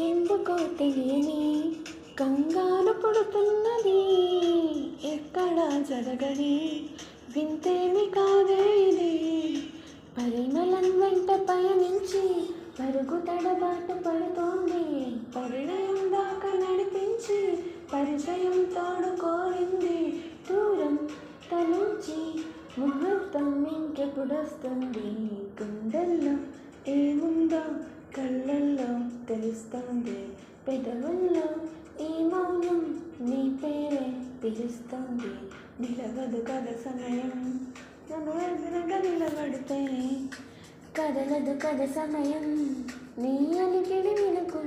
ఎందుకో తెలియని కంగారు పుడుతున్నది, ఎక్కడ జరగని వింతేమి కాదే ఇది. పరిమళం వెంట పయనించి పరుగు తడబాటు పడుతోంది, పరిణయం దాకా నడిపించి పరిచయం తోడుకోరింది. దూరం తలొంచి ముహూర్తం ఇంకెప్పుడొస్తుంది, గుండెల్లో ఏముందో కళ్ళల్లో తెలుస్తుంది, పెదవుల్లో ఈ మౌనం నీ పేరే పిలుస్తుంది. నిలవదు కథ సమయం ఎదురుగా నిలబడితే, కదలదు కథ సమయం నీ అలికిడి వినుకుంటే.